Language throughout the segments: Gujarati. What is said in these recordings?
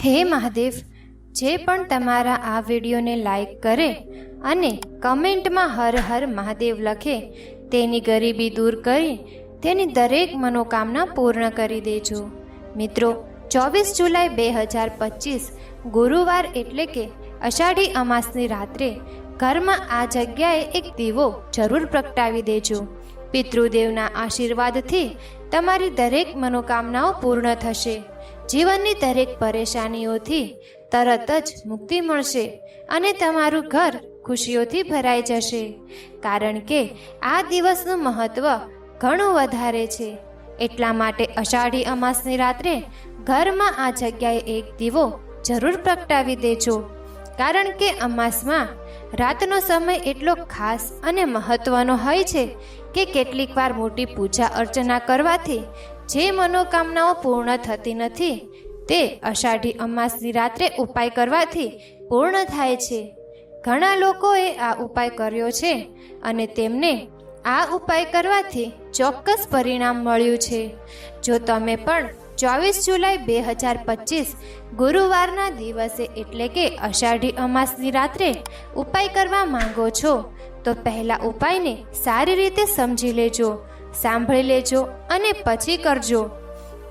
હે મહાદેવ, જે પણ તમારા આ વિડીયોને લાઈક કરે અને કમેન્ટમાં હર હર મહાદેવ લખે, તેની ગરીબી દૂર કરી તેની દરેક મનોકામના પૂર્ણ કરી દેજો. મિત્રો, 24 જુલાઈ 2025 ગુરુવાર એટલે કે અષાઢી અમાસની રાત્રે ઘરમાં આ જગ્યાએ એક દીવો જરૂર પ્રગટાવી દેજો. પિતૃદેવના આશીર્વાદથી તમારી દરેક મનોકામનાઓ પૂર્ણ થશે. જીવનની દરેક પરેશાનીઓથી તરત જ મુક્તિ મળશે અને તમારું ઘર ખુશીઓથી ભરાઈ જશે. કારણ કે આ દિવસનું મહત્વ ઘણું વધારે છે. એટલા માટે અષાઢી અમાસની રાત્રે ઘરમાં આ જગ્યાએ એક દીવો જરૂર પ્રગટાવી દેજો. કારણ કે અમાસમાં રાતનો સમય એટલો ખાસ અને મહત્વનો હોય છે કે કેટલીક વાર મોટી પૂજા અર્ચના કરવાથી જે મનોકામનાઓ પૂર્ણ થતી નથી તે અષાઢી અમાસની રાત્રે ઉપાય કરવાથી પૂર્ણ થાય છે. ઘણા લોકોએ આ ઉપાય કર્યો છે અને તેમને આ ઉપાય કરવાથી ચોક્કસ પરિણામ મળ્યું છે. જો તમે પણ 24 જુલાઈ 2025 ગુરુવારના દિવસે એટલે કે અષાઢી અમાસની રાત્રે ઉપાય કરવા માંગો છો તો પહેલા ઉપાયને સારી રીતે સમજી લેજો, સાંભળી લેજો અને પછી કરજો.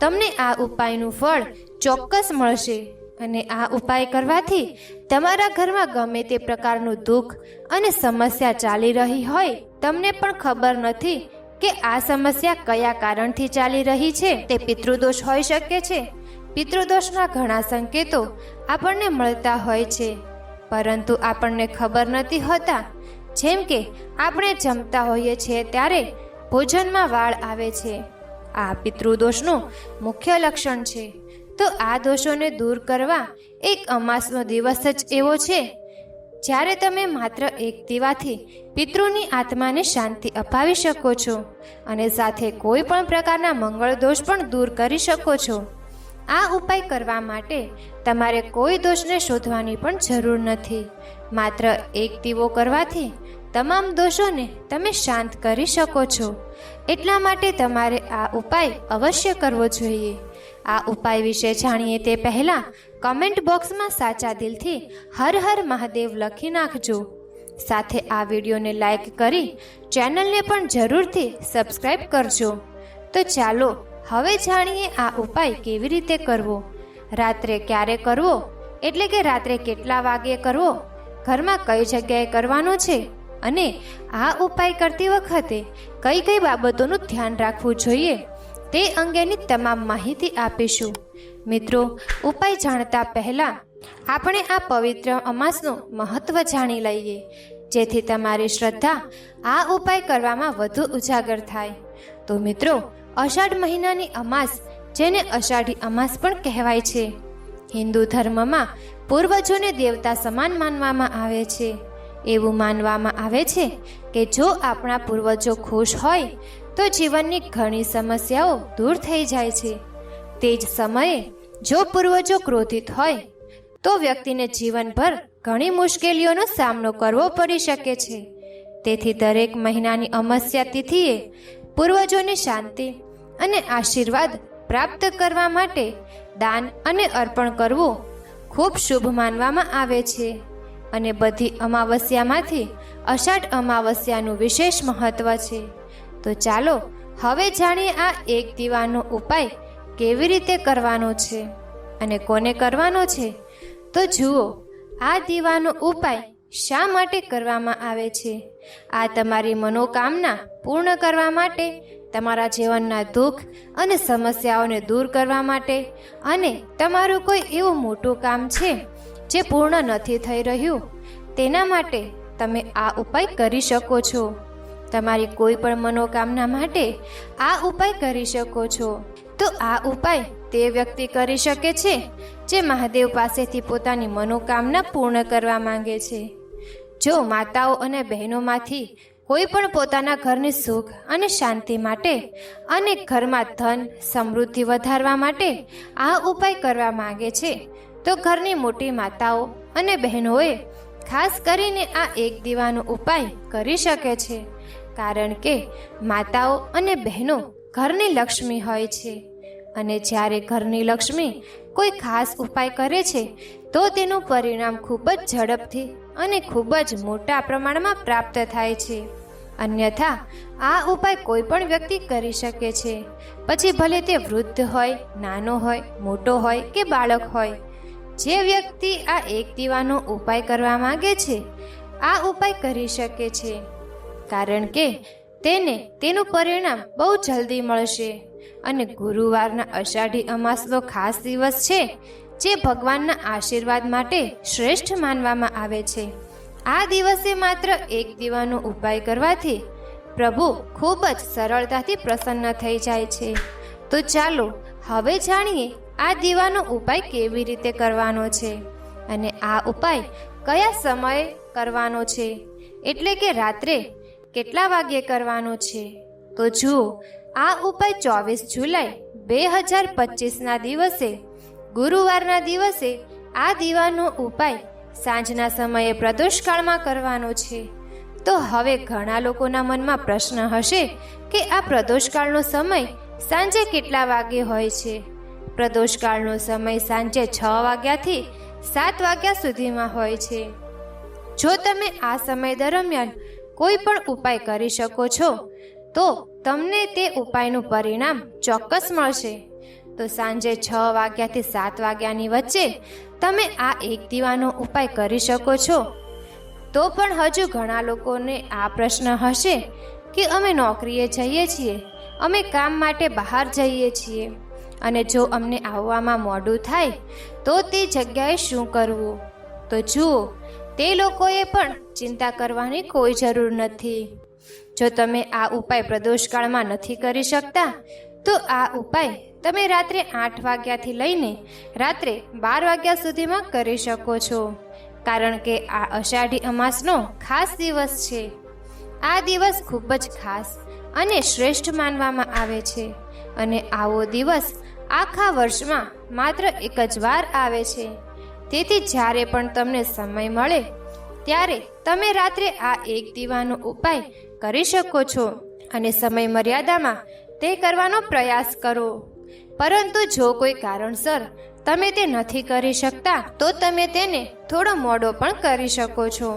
તમને આ ઉપાયનું ફળ ચોક્કસ મળશે અને આ ઉપાય કરવાથી તમારા ઘરમાં ગમે તે પ્રકારનું દુઃખ અને સમસ્યા ચાલી રહી હોય, તમને પણ ખબર નથી કે આ સમસ્યા કયા કારણથી ચાલી રહી છે, તે પિતૃદોષ હોઈ શકે છે. પિતૃદોષના ઘણા સંકેતો આપણને મળતા હોય છે, પરંતુ આપણને ખબર નથી હોતા. જેમ કે આપણે જમતા હોઈએ છીએ ત્યારે ભોજનમાં વાળ આવે છે, આ પિતૃદોષનું મુખ્ય લક્ષણ છે. તો આ દોષોને દૂર કરવા એક અમાસનો દિવસ જ એવો છે જ્યારે તમે માત્ર એક દીવાથી પિતૃની આત્માને શાંતિ અપાવી શકો છો અને સાથે કોઈ પણ પ્રકારના મંગળ દોષ પણ દૂર કરી શકો છો. આ ઉપાય કરવા માટે તમારે કોઈ દોષને શોધવાની પણ જરૂર નથી. માત્ર એક દીવો કરવાથી તમામ દોષોને તમે શાંત કરી શકો છો. એટલા માટે તમારે આ ઉપાય અવશ્ય કરવો જોઈએ. આ ઉપાય વિશે જાણીએ તે પહેલાં કમેન્ટ બોક્સમાં સાચા દિલથી હર હર મહાદેવ લખી નાખજો. સાથે આ વિડીયોને લાઈક કરી ચેનલને પણ જરૂરથી સબસ્ક્રાઈબ કરજો. તો ચાલો હવે જાણીએ આ ઉપાય કેવી રીતે કરવો, રાત્રે ક્યારે કરવો, એટલે કે રાત્રે કેટલા વાગ્યે કરવો, ઘરમાં કઈ જગ્યાએ કરવાનો છે અને આ ઉપાય કરતી વખતે કઈ કઈ બાબતોનું ધ્યાન રાખવું જોઈએ તે અંગેની તમામ માહિતી આપીશું. મિત્રો, ઉપાય જાણતા પહેલા આપણે આ પવિત્ર અમાસનું મહત્વ જાણી લઈએ, જેથી તમારી શ્રદ્ધા આ ઉપાય કરવામાં વધુ ઉજાગર થાય. તો મિત્રો, અષાઢ મહિનાની અમાસ, જેને અષાઢી અમાસ પણ કહેવાય છે, હિન્દુ ધર્મમાં પૂર્વજોને દેવતા સમાન માનવામાં આવે છે. એવું માનવામાં આવે છે કે જો આપણા પૂર્વજો ખુશ હોય તો જીવનની ઘણી સમસ્યાઓ દૂર થઈ જાય છે. તે જ સમયે જો પૂર્વજો ક્રોધિત હોય તો વ્યક્તિને જીવનભર ઘણી મુશ્કેલીઓનો સામનો કરવો પડી શકે છે. તેથી દરેક મહિનાની અમાસ્યા તિથિએ પૂર્વજોની શાંતિ અને આશીર્વાદ પ્રાપ્ત કરવા માટે દાન અને અર્પણ કરવું ખૂબ શુભ માનવામાં આવે છે. અને બધી અમાવસ્યામાંથી અષાઢ અમાવસ્યાનું વિશેષ મહત્વ છે. તો ચાલો હવે જાણીએ આ એક દીવાનો ઉપાય કેવી રીતે કરવાનો છે અને કોને કરવાનો છે. તો જુઓ, આ દીવાનો ઉપાય શા માટે કરવામાં આવે છે. આ તમારી મનોકામના પૂર્ણ કરવા માટે, તમારા જીવનના દુઃખ અને સમસ્યાઓને દૂર કરવા માટે, અને તમારું કોઈ એવું મોટું કામ છે જે પૂર્ણ નથી થઈ રહ્યું તેના માટે તમે આ ઉપાય કરી શકો છો. તમારી કોઈ પણ મનોકામના માટે આ ઉપાય કરી શકો છો. તો આ ઉપાય તે વ્યક્તિ કરી શકે છે જે મહાદેવ પાસેથી પોતાની મનોકામના પૂર્ણ કરવા માંગે છે. જો માતાઓ અને બહેનોમાંથી કોઈ પણ પોતાના ઘરની સુખ અને શાંતિ માટે અને ઘરમાં ધન સમૃદ્ધિ વધારવા માટે આ ઉપાય કરવા માંગે છે તો ઘરની મોટી માતાઓ અને બહેનોએ ખાસ કરીને આ એક દીવાનો ઉપાય કરી શકે છે. કારણ કે માતાઓ અને બહેનો ઘરની લક્ષ્મી હોય છે અને જ્યારે ઘરની લક્ષ્મી કોઈ ખાસ ઉપાય કરે છે તો તેનું પરિણામ ખૂબ જ ઝડપથી અને ખૂબ જ મોટા પ્રમાણમાં પ્રાપ્ત થાય છે. અન્યથા આ ઉપાય કોઈ પણ વ્યક્તિ કરી શકે છે, પછી ભલે તે વૃદ્ધ હોય, નાનો હોય, મોટો હોય કે બાળક હોય. જે વ્યક્તિ આ એક દીવાનો ઉપાય કરવા માંગે છે આ ઉપાય કરી શકે છે, કારણ કે તેને તેનું પરિણામ બહુ જલ્દી મળશે. અને ગુરુવારના અષાઢી અમાસનો ખાસ દિવસ છે, જે ભગવાનના આશીર્વાદ માટે શ્રેષ્ઠ માનવામાં આવે છે. આ દિવસે માત્ર એક દીવાનો ઉપાય કરવાથી પ્રભુ ખૂબ જ સરળતાથી પ્રસન્ન થઈ જાય છે. તો ચાલો હવે જાણીએ આ દીવાનો ઉપાય કેવી રીતે કરવાનો છે અને આ ઉપાય કયા સમયે કરવાનો છે, એટલે કે રાત્રે કેટલા વાગ્યે કરવાનો છે. તો જુઓ, આ ઉપાય 24 જુલાઈ 2025ના દિવસે ગુરુવારના દિવસે આ દીવાનો ઉપાય સાંજના સમયે પ્રદોષકાળમાં કરવાનો છે. તો હવે ઘણા લોકોના મનમાં પ્રશ્ન હશે કે આ પ્રદોષકાળનો સમય સાંજે કેટલા વાગે હોય છે. પ્રદોષકાળનો સમય સાંજે 6 વાગ્યાથી 7 વાગ્યા સુધીમાં હોય છે. જો તમે આ સમય દરમિયાન કોઈ પણ ઉપાય કરી શકો છો તો તમને તે ઉપાયનું પરિણામ ચોક્કસ મળશે. તો સાંજે 6 વાગ્યાથી 7 વાગ્યાની વચ્ચે તમે આ એક દીવાનો ઉપાય કરી શકો છો. તો પણ હજુ ઘણા લોકોને આ પ્રશ્ન હશે કે અમે નોકરીએ જઈએ છીએ, અમે કામ માટે બહાર જઈએ છીએ, અને જો અમને આવવામાં મોડું થાય તો તે જગ્યાએ શું કરવું. તો જુઓ, તે લોકોએ પણ ચિંતા કરવાની કોઈ જરૂર નથી. જો તમે આ ઉપાય પ્રદોષકાળમાં નથી કરી શકતા તો આ ઉપાય તમે રાત્રે 8 વાગ્યાથી લઈને રાત્રે 12 વાગ્યા સુધીમાં કરી શકો છો, કારણ કે આ અષાઢી અમાસનો ખાસ દિવસ છે. આ દિવસ ખૂબ જ ખાસ અને શ્રેષ્ઠ માનવામાં આવે છે, અને આવો દિવસ આખા વર્ષમાં માત્ર એક જ વાર આવે છે. તેથી જ્યારે પણ તમને સમય મળે ત્યારે તમે રાત્રે આ એક દીવાનો ઉપાય કરી શકો છો અને સમય મર્યાદામાં તે કરવાનો પ્રયાસ કરો. પરંતુ જો કોઈ કારણસર તમે તે નથી કરી શકતા તો તમે તેને થોડો મોડો પણ કરી શકો છો.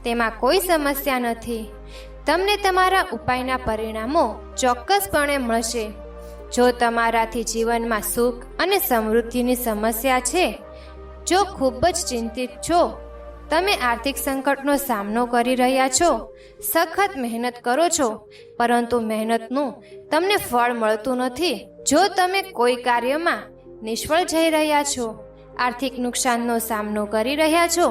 તેમાં કોઈ સમસ્યા નથી. તમને તમારા ઉપાયના પરિણામો ચોક્કસપણે મળશે. જો તમારાથી જીવનમાં સુખ અને સમૃદ્ધિની સમસ્યા છે, જો ખૂબ જ ચિંતિત છો, તમે આર્થિક સંકટનો સામનો કરી રહ્યા છો, સખત મહેનત કરો છો પરંતુ મહેનતનું તમને ફળ મળતું નથી, જો તમે કોઈ કાર્યમાં નિષ્ફળ જઈ રહ્યા છો, આર્થિક નુકસાનનો સામનો કરી રહ્યા છો,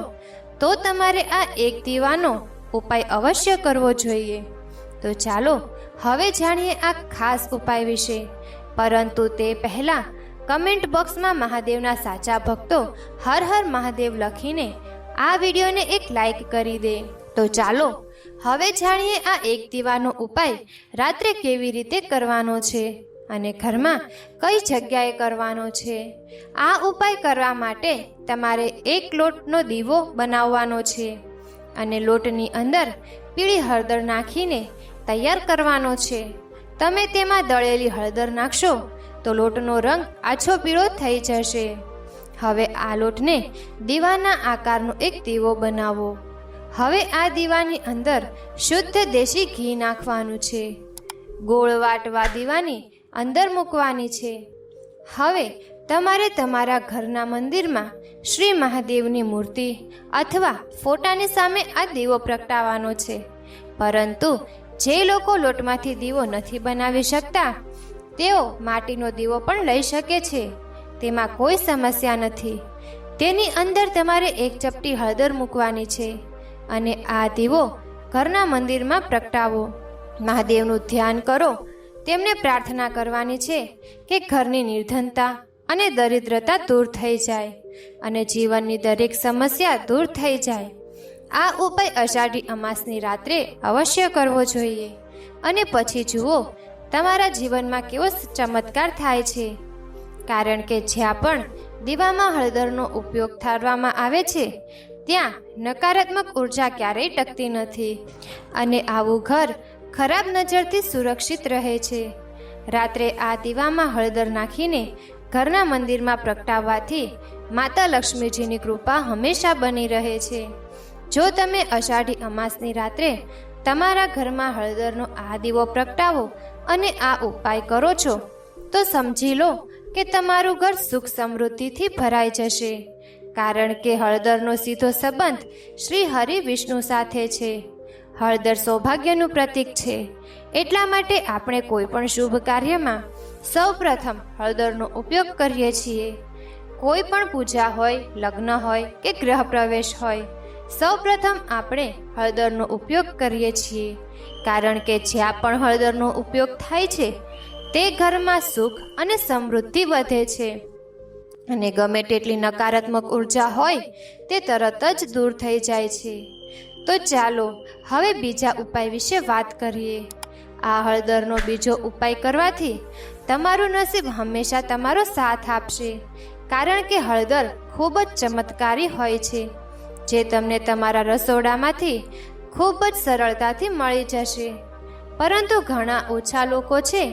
તો તમારે આ એક દીવાનો ઉપાય અવશ્ય કરવો જોઈએ. તો ચાલો હવે જાણીએ આ ખાસ ઉપાય વિશે. પરંતુ તે પહેલાં કમેન્ટ બોક્સમાં મહાદેવના સાચા ભક્તો હર હર મહાદેવ લખીને આ વિડીયોને એક લાઈક કરી દે. તો ચાલો હવે જાણીએ આ એક દીવાનો ઉપાય રાત્રે કેવી રીતે કરવાનો છે અને ઘરમાં કઈ જગ્યાએ કરવાનો છે. આ ઉપાય કરવા માટે તમારે એક લોટનો દીવો બનાવવાનો છે અને લોટની અંદર પીળી હળદર નાખીને તૈયાર કરવાનો છે. તમે તેમાં દળેલી હળદર નાખશો તો લોટનો રંગ આછો પીળો થઈ જશે. હવે આ લોટને દીવાના આકારનો એક દીવો બનાવો. હવે આ દીવાની અંદર શુદ્ધ દેશી ઘી નાખવાનું છે. ગોળ વાટવા દીવાની અંદર મૂકવાની છે. હવે તમારે તમારા ઘરના મંદિરમાં શ્રી મહાદેવની મૂર્તિ અથવા ફોટાની સામે આ દીવો પ્રગટાવવાનો છે. પરંતુ જે લોકો લોટમાંથી દીવો નથી બનાવી શકતા તેઓ માટીનો દીવો પણ લઈ શકે છે. તેમાં કોઈ સમસ્યા નથી. તેની અંદર તમારે એક ચપટી હળદર મૂકવાની છે અને આ દીવો ઘરના મંદિરમાં પ્રગટાવો. મહાદેવનું ધ્યાન કરો. તેમને પ્રાર્થના કરવાની છે કે ઘરની નિર્ધનતા અને દરિદ્રતા દૂર થઈ જાય અને જીવનની દરેક સમસ્યા દૂર થઈ જાય. આ ઉપાય અષાઢી અમાસની રાત્રે અવશ્ય કરવો જોઈએ અને પછી જુઓ તમારા જીવનમાં કેવો ચમત્કાર થાય છે. કારણ કે જ્યાં પણ દીવામાં હળદરનો ઉપયોગ કરવામાં આવે છે ત્યાં નકારાત્મક ઉર્જા ક્યારેય ટકતી નથી અને આવું ઘર ખરાબ નજરથી સુરક્ષિત રહે છે. રાત્રે આ દીવામાં હળદર નાખીને ઘરના મંદિરમાં પ્રગટાવવાથી માતા લક્ષ્મીજીની કૃપા હંમેશા બની રહે છે. જો તમે અષાઢી અમાસની રાત્રે તમારા ઘરમાં હળદરનો આ દીવો પ્રગટાવો અને આ ઉપાય કરો છો તો સમજી લો કે તમારું ઘર સુખ સમૃદ્ધિથી ભરાઈ જશે. કારણ કે હળદરનો સીધો સંબંધ શ્રી હરિ વિષ્ણુ સાથે છે. હળદર સૌભાગ્યનું પ્રતીક છે. એટલા માટે આપણે કોઈ પણ શુભ કાર્યમાં સૌપ્રથમ હળદરનો ઉપયોગ કરીએ છીએ. કોઈ પણ પૂજા હોય, લગ્ન હોય કે ગૃહ પ્રવેશ હોય, સૌપ્રથમ આપણે હળદરનો ઉપયોગ કરીએ છીએ. કારણ કે જ્યાં પણ હળદરનો ઉપયોગ થાય છે તે ઘરમાં સુખ અને સમૃદ્ધિ વધે છે અને ગમે તેટલી નકારાત્મક ઉર્જા હોય તે તરત જ દૂર થઈ જાય છે. તો ચાલો હવે બીજા ઉપાય વિશે વાત કરીએ. આ હળદરનો બીજો ઉપાય કરવાથી તમારું નસીબ હંમેશા તમારો સાથ આપશે. કારણ કે હળદર ખૂબ જ ચમત્કારી હોય છે, જે તમને તમારા રસોડામાંથી ખૂબ જ સરળતાથી મળી જશે. પરંતુ ઘણા ઓછા લોકો છે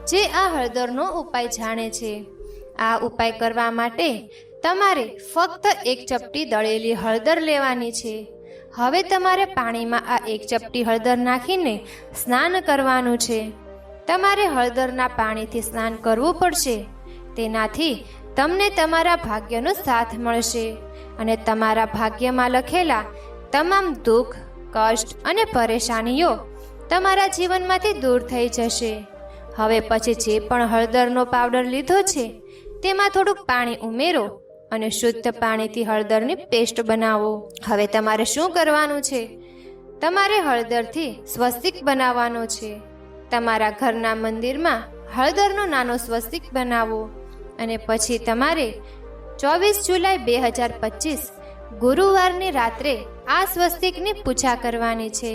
જે આ હળદરનો ઉપાય જાણે છે. આ ઉપાય કરવા માટે તમારે ફક્ત એક ચપટી દળેલી હળદર લેવાની છે. હવે તમારે પાણીમાં આ એક ચપટી હળદર નાખીને સ્નાન કરવાનું છે. તમારે હળદરના પાણીથી સ્નાન કરવું પડશે. તેનાથી તમને તમારા ભાગ્યનો સાથ મળશે અને તમારા ભાગ્યમાં લખેલા તમામ દુઃખ, કષ્ટ અને પરેશાનીઓ તમારા જીવનમાંથી દૂર થઈ જશે. હવે પછી જે પણ હળદરનો પાવડર લીધો છે તેમાં થોડુંક પાણી ઉમેરો અને શુદ્ધ પાણીથી હળદરની પેસ્ટ બનાવો. હવે તમારે શું કરવાનું છે? તમારે હળદરથી સ્વસ્તિક બનાવવાનો છે. તમારા ઘરના મંદિરમાં હળદરનો નાનો સ્વસ્તિક બનાવો અને પછી તમારે 24 જુલાઈ 2025 ગુરુવારની રાત્રે આ સ્વસ્તિકની પૂજા કરવાની છે.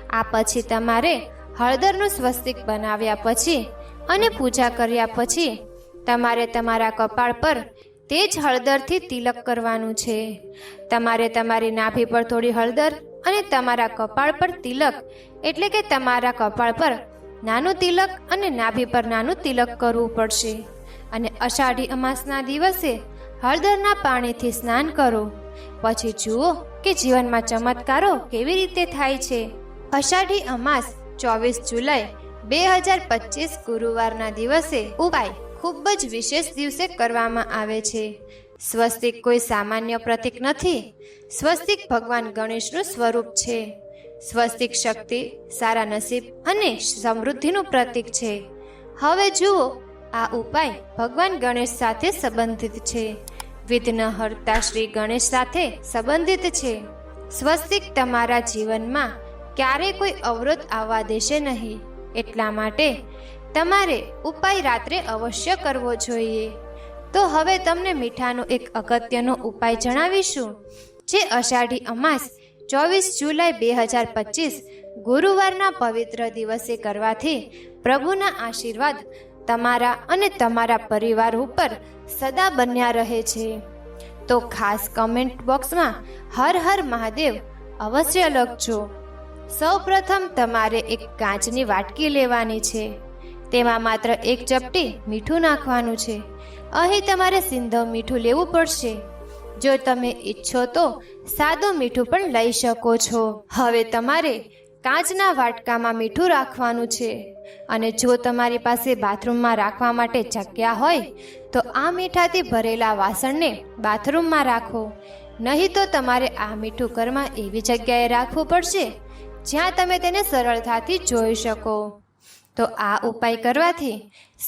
આ પછી તમારે હળદરનું સ્વસ્તિક બનાવ્યા પછી અને પૂજા કર્યા પછી તમારે તમારા કપાળ પર તે જ હળદરથી તિલક કરવાનું છે. તમારે તમારી નાભી પર થોડી હળદર અને તમારા કપાળ પર તિલક એટલે કે તમારા કપાળ પર નાનું તિલક અને નાભી પર નાનું તિલક કરવું પડશે. અને અષાઢી અમાસના દિવસે હળદરના પાણીથી સ્નાન કરો. પછી જુઓ કે જીવનમાં ચમત્કારો કેવી રીતે થાય છે. અષાઢી અમાસ 24 જુલાઈ 2025 ગુરુવારના દિવસે ઉપાય ખૂબ જ વિશેષ દિવસે કરવામાં આવે છે. સ્વસ્તિક કોઈ સામાન્ય પ્રતીક નથી. સ્વસ્તિક ભગવાન ગણેશનું સ્વરૂપ છે. સ્વસ્તિક શક્તિ, સારા નસીબ અને સમૃદ્ધિનું પ્રતીક છે. હવે જુઓ, આ ઉપાય ભગવાન ગણેશ સાથે સંબંધિત છે. વિઘ્નહર્તા શ્રી ગણેશ સાથે સંબંધિત છે. સ્વસ્તિક તમારા જીવનમાં ક્યારેય કોઈ અવરોધ આવવા દેશે નહીં. એટલા માટે તમારે ઉપાય રાત્રે અવશ્ય કરવો જોઈએ. તો હવે તમને મીઠાનો એક અગત્યનો ઉપાય જણાવીશું, જે અષાઢી અમાસ 24 જુલાઈ 2025 ગુરુવારના પવિત્ર દિવસે કરવાથી પ્રભુના આશીર્વાદ તમારા અને તમારા પરિવાર ઉપર સદા બન્યા રહે છે. તો ખાસ કમેન્ટ બોક્સમાં હર હર મહાદેવ અવશ્ય લખજો. સૌપ્રથમ તમારે એક કાચની વાટકી લેવાની છે. તેમાં માત્ર એક ચપટી મીઠું નાખવાનું છે. અહીં તમારે સિંધવ મીઠું લેવું પડશે. જો તમે ઈચ્છો તો સાદું મીઠું પણ લઈ શકો છો. હવે તમારે કાચના વાટકામાં મીઠું રાખવાનું છે અને જો તમારી પાસે બાથરૂમમાં રાખવા માટે જગ્યા હોય તો આ મીઠાથી ભરેલા વાસણને બાથરૂમમાં રાખો. નહીં તો તમારે આ મીઠું ઘરમાં એવી જગ્યાએ રાખવું પડશે જ્યાં તમે તેને સરળતાથી જોઈ શકો. તો આ ઉપાય કરવાથી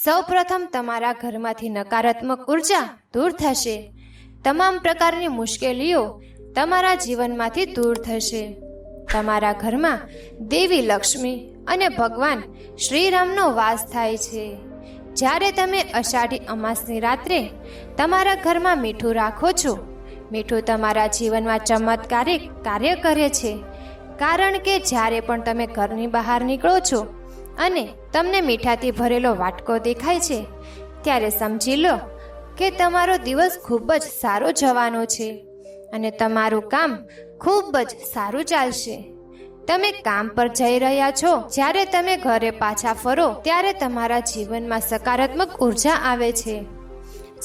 સૌપ્રથમ તમારા ઘરમાંથી નકારાત્મક ઉર્જા દૂર થશે. તમામ પ્રકારની મુશ્કેલીઓ તમારા જીવનમાંથી દૂર થશે. તમારા ઘરમાં દેવી લક્ષ્મી અને ભગવાન શ્રીરામનો વાસ થાય છે. જ્યારે તમે અષાઢી અમાસની રાત્રે તમારા ઘરમાં મીઠું રાખો છો, મીઠું તમારા જીવનમાં ચમત્કારિક કાર્ય કરે છે. કારણ કે જ્યારે પણ તમે ઘરની બહાર નીકળો છો અને તમને મીઠાથી ભરેલો વાટકો દેખાય છે, ત્યારે સમજી લો કે તમારો દિવસ ખૂબ જ સારો જવાનો છે અને તમારું કામ ખૂબ જ સારું ચાલશે. તમે કામ પર જઈ રહ્યા છો, જ્યારે તમે ઘરે પાછા ફરો ત્યારે તમારા જીવનમાં સકારાત્મક ઉર્જા આવે છે,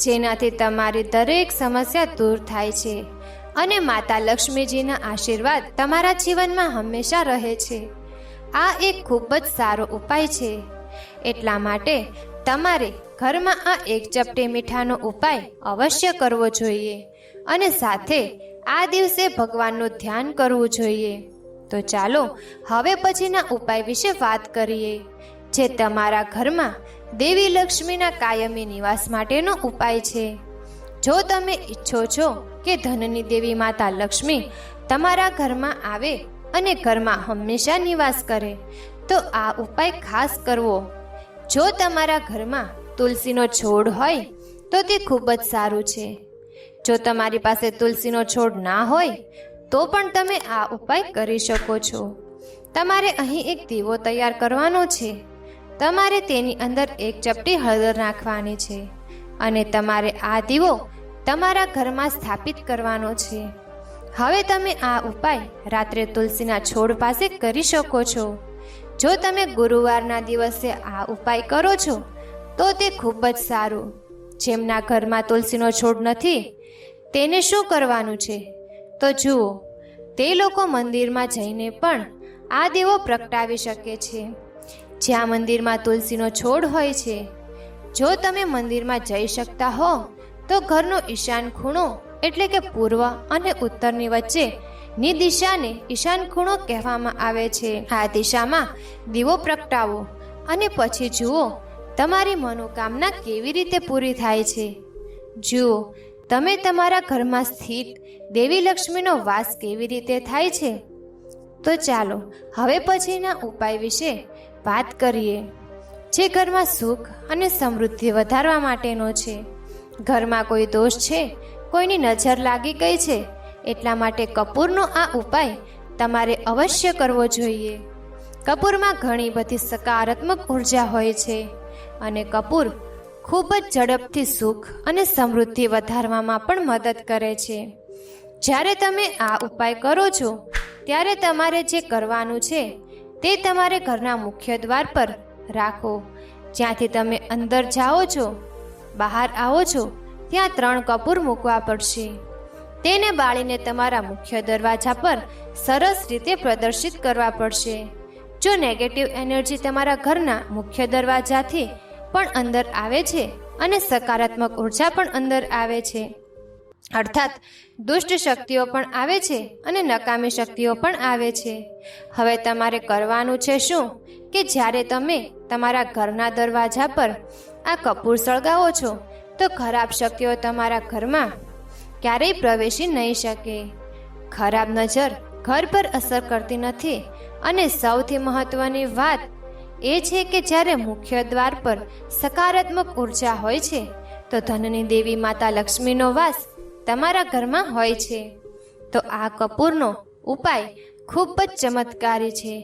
જેનાથી તમારી દરેક સમસ્યા દૂર થાય છે અને માતા લક્ષ્મીજીના આશીર્વાદ તમારા જીવનમાં હંમેશા રહે છે. આ એક ખૂબ જ સારો ઉપાય છે. એટલા માટે તમારે ઘરમાં આ એક ચપટી મીઠાનો ઉપાય અવશ્ય કરવો જોઈએ અને સાથે આ દિવસે ભગવાનનું ધ્યાન કરવું જોઈએ. તો ચાલો હવે પછીના ઉપાય વિશે વાત કરીએ, જે તમારા ઘરમાં દેવી લક્ષ્મીના કાયમી નિવાસ માટેનો ઉપાય છે. જો તમે ઈચ્છો છો કે ધનની દેવી માતા લક્ષ્મી તમારા ઘરમાં આવે અને ઘરમાં હંમેશા નિવાસ કરે, તો આ ઉપાય ખાસ કરવો. જો તમારા ઘરમાં તુલસીનો છોડ હોય તો તે ખૂબ જ સારું છે. જો તમારી પાસે તુલસીનો છોડ ના હોય તો પણ તમે આ ઉપાય કરી શકો છો. તમારે અહીં એક દીવો તૈયાર કરવાનો છે. તમારે તેની અંદર એક ચપટી હળદર નાખવાની છે અને તમારે આ દીવો તમારા ઘરમાં સ્થાપિત કરવાનો છે. હવે તમે આ ઉપાય રાત્રે તુલસીના છોડ પાસે કરી શકો છો. જો તમે ગુરુવારના દિવસે આ ઉપાય કરો છો તો તે ખૂબ જ સારું. જેમના ઘરમાં તુલસીનો છોડ નથી તેને શું કરવાનું છે? તો જુઓ, તે લોકો મંદિરમાં જઈને પણ આ દીવો પ્રગટાવી શકે છે, જ્યાં મંદિરમાં તુલસીનો છોડ હોય છે. જો તમે મંદિરમાં જઈ શકતા હો તો ઘરનો ઈશાન ખૂણો એટલે કે પૂર્વ અને ઉત્તરની વચ્ચેની દિશાને ઈશાન ખૂણો કહેવામાં આવે છે. આ દિશામાં દીવો પ્રગટાવો અને પછી જુઓ તમારી મનોકામના કેવી રીતે પૂરી થાય છે. જુઓ તમે તમારા ઘરમાં સ્થિત દેવી લક્ષ્મીનો વાસ કેવી રીતે થાય છે. તો ચાલો હવે પછીના ઉપાય વિશે વાત કરીએ, જે ઘરમાં સુખ અને સમૃદ્ધિ વધારવા માટેનો છે. ઘરમાં કોઈ દોષ છે, કોઈની નજર લાગી ગઈ છે, એટલા માટે કપૂરનો આ ઉપાય તમારે અવશ્ય કરવો જોઈએ. કપૂરમાં ઘણી બધી સકારાત્મક ઉર્જા હોય છે અને કપૂર ખૂબ જ ઝડપથી સુખ અને સમૃદ્ધિ વધારવામાં પણ મદદ કરે છે. જ્યારે તમે આ ઉપાય કરો છો ત્યારે તમારે જે કરવાનું છે તે તમારે ઘરના મુખ્ય દ્વાર પર રાખો. જ્યાંથી તમે અંદર જાઓ છો, બહાર આવો છો, ત્યાં 3 કપૂર મૂકવા પડશે. તેને બાળીને તમારા મુખ્ય દરવાજા પર સરસ રીતે પ્રદર્શિત કરવા પડશે. જો નેગેટિવ એનર્જી તમારા ઘરના મુખ્ય દરવાજાથી પણ અંદર આવે છે અને સકારાત્મક ઉર્જા પણ અંદર આવે છે, અર્થાત દુષ્ટ શક્તિઓ પણ આવે છે અને નકામી શક્તિઓ પણ આવે છે. હવે તમારે કરવાનું છે શું કે જ્યારે તમે તમારા ઘરના દરવાજા પર આ કપૂર સળગાવો છો તો ખરાબ શક્તિઓ તમારા ઘરમાં ક્યારેય પ્રવેશી નહીં શકે. ખરાબ નજર ઘર પર અસર કરતી નથી અને સૌથી મહત્વની વાત એ છે કે જ્યારે મુખ્ય દ્વાર પર સકારાત્મક ઉર્જા હોય છે તો ધનની દેવી માતા લક્ષ્મીનો વાસ તમારા ઘરમાં હોય છે. તો આ કપૂરનો ઉપાય ખૂબ જ ચમત્કારી છે.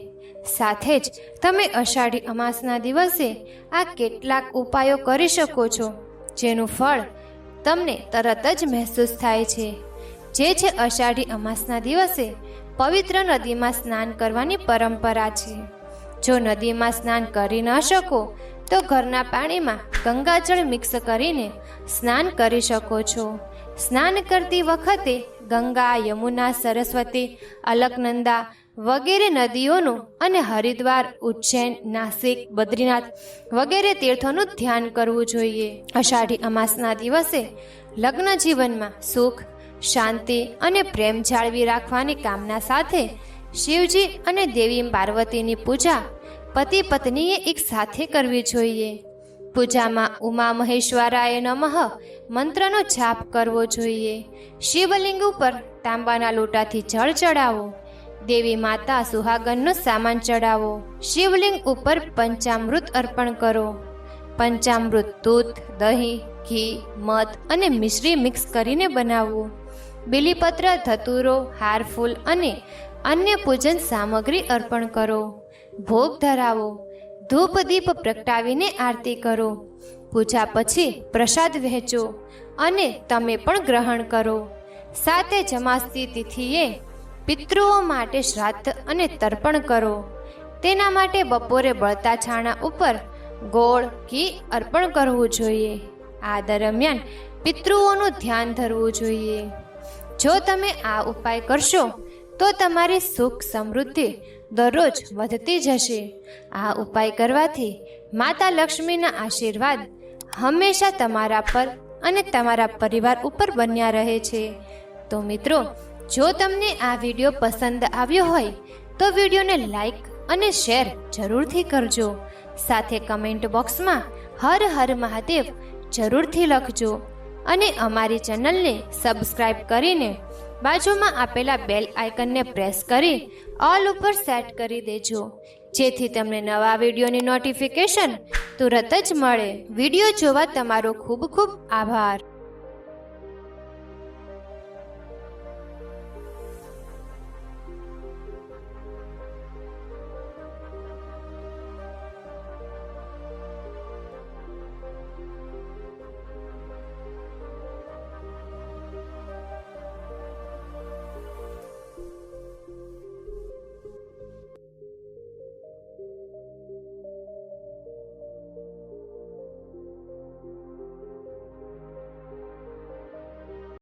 સાથે જ તમે અષાઢી અમાસના દિવસે આ કેટલાક ઉપાયો કરી શકો છો, જેનું ફળ તમને તરત જ મહેસૂસ થાય છે. જે છે અષાઢી અમાસના દિવસે પવિત્ર નદીમાં સ્નાન કરવાની પરંપરા છે. જો નદીમાં સ્નાન કરી ન શકો તો ઘરના પાણીમાં ગંગાજળ મિક્સ કરીને સ્નાન કરી શકો છો. સ્નાન કરતી વખતે ગંગા, યમુના, સરસ્વતી, અલકનંદા વગેરે નદીઓનું અને હરિદ્વાર, ઉજ્જૈન, નાસિક, બદ્રીનાથ વગેરે તીર્થોનું ધ્યાન કરવું જોઈએ. અષાઢી અમાસના દિવસે લગ્ન જીવનમાં સુખ, શાંતિ અને પ્રેમ જાળવી રાખવાની કામના સાથે શિવજી અને દેવી પાર્વતીની પૂજા પતિ પત્નીએ એક સાથે કરવી જોઈએ. પૂજામાં ઉમા મહેશ્વરાય નમઃ મંત્રનો જાપ કરવો જોઈએ. શિવલિંગ ઉપર તાંબાના લોટાથી જળ ચડાવો. દેવી માતા સુહાગનનો સામાન ચડાવો. શિવલિંગ ઉપર પંચામૃત અર્પણ કરો. પંચામૃત દૂધ, દહીં, ઘી, મધ અને મિશ્રી મિક્સ કરીને બનાવવું. બીલીપત્ર, ધતુરો, હાર, ફૂલ અને અન્ય પૂજન સામગ્રી અર્પણ કરો. ભોગ ધરાવો. ધૂપ દીપ પ્રગટાવીને આરતી કરો. પૂજા પછી પ્રસાદ વહેંચો અને તમે પણ ગ્રહણ કરો. સાથે જમાસ્તી તિથિએ પિતૃઓ માટે શ્રાદ્ધ અને તર્પણ કરો. તેના માટે બપોરે બળતા છાણા ઉપર ગોળ ઘી અર્પણ કરવું જોઈએ. આ દરમિયાન પિતૃઓનું ધ્યાન ધરવું જોઈએ. જો તમે આ ઉપાય કરશો તો તમારી સુખ સમૃદ્ધિ દરરોજ વધતી જશે. આ ઉપાય કરવાથી માતા લક્ષ્મીના આશીર્વાદ હંમેશા તમારા પર અને તમારા પરિવાર ઉપર બન્યા રહે છે. તો મિત્રો, જો તમને આ વિડીયો પસંદ આવ્યો હોય તો વિડીયોને લાઈક અને શેર જરૂરથી કરજો. સાથે કમેન્ટ બોક્સમાં હર હર મહાદેવ જરૂરથી લખજો અને અમારી ચેનલને સબસ્ક્રાઈબ કરીને બાજુમાં આપેલા બેલ આઇકનને પ્રેસ કરી ઓલ ઉપર સેટ કરી દેજો, જેથી તમને નવા વિડીયોની નોટિફિકેશન તુરત જ મળે. વિડીયો જોવા તમારો ખૂબ ખૂબ આભાર.